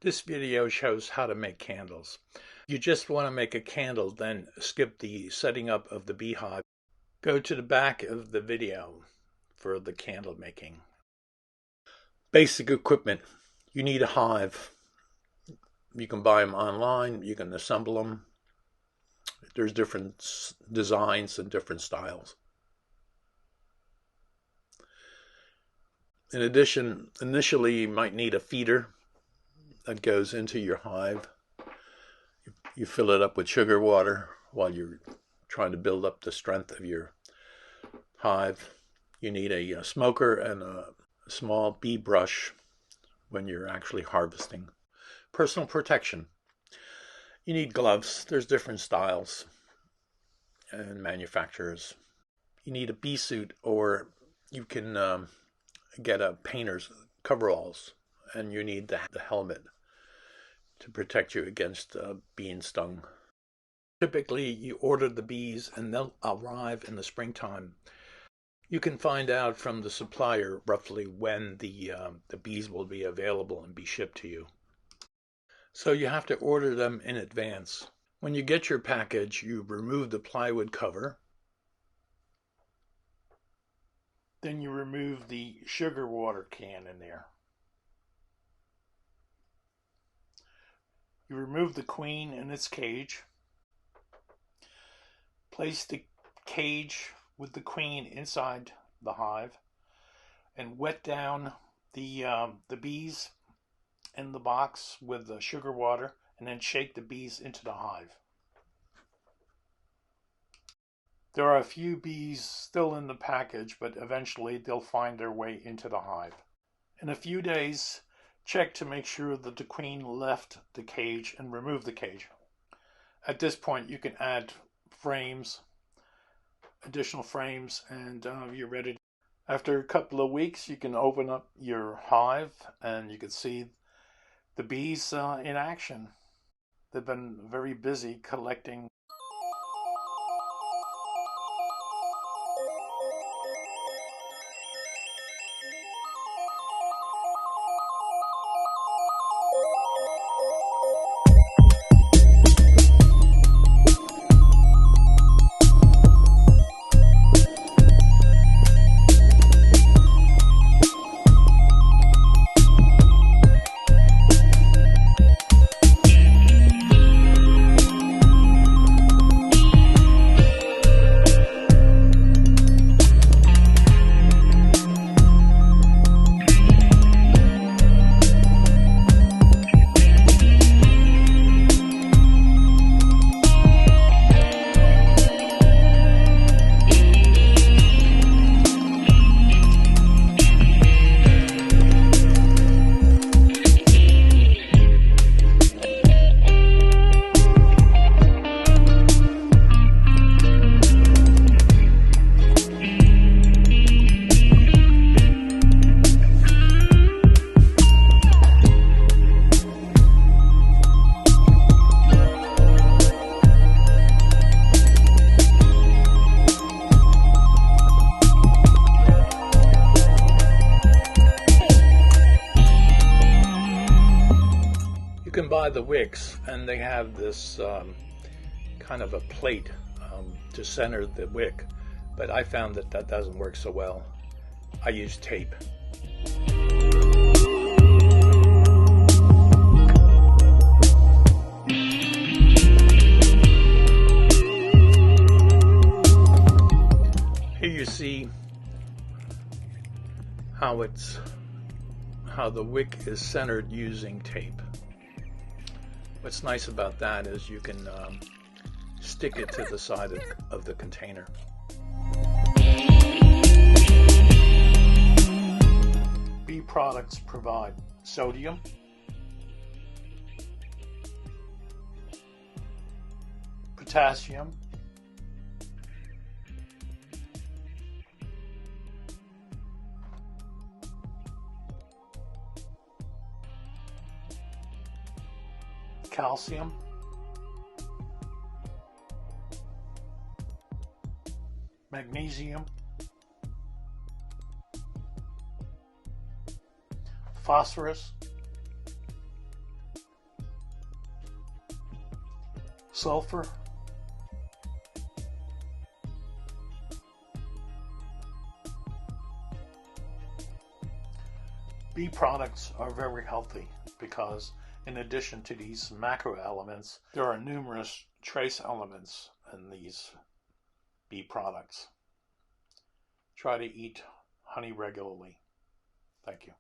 This video shows how to make candles. If you just want to make a candle, then skip the setting up of the beehive. Go to the back of the video for the candle making. Basic equipment. You need a hive. You can buy them online. You can assemble them. There's different designs and different styles. In addition, initially you might need a feeder that goes into your hive. You fill it up with sugar water while you're trying to build up the strength of your hive. You need a smoker and a small bee brush when you're actually harvesting. Personal protection. You need gloves. There's different styles and manufacturers. You need a bee suit, or you can get a painter's coveralls, and you need the helmet to protect you against being stung. Typically, you order the bees and they'll arrive in the springtime. You can find out from the supplier roughly when the bees will be available and be shipped to you. So you have to order them in advance. When you get your package, you remove the plywood cover. Then you remove the sugar water can in there. You remove the queen in its cage. Place the cage with the queen inside the hive and wet down the bees in the box with the sugar water, and then shake the bees into the hive. There are a few bees still in the package, but eventually they'll find their way into the hive. In a few days, check to make sure that the queen left the cage and remove the cage. At this point, you can add frames, additional frames, and you're ready. After a couple of weeks, you can open up your hive and you can see the bees in action. They've been very busy collecting You can buy the wicks, and they have this kind of a plate to center the wick, but I found that that doesn't work so well. I use tape. Here you see how the wick is centered using tape. What's nice about that is you can stick it to the side of the container. Bee products provide sodium, potassium, calcium, magnesium, phosphorus, sulfur. Bee products are very healthy because in addition to these macro elements, there are numerous trace elements in these bee products. Try to eat honey regularly. Thank you.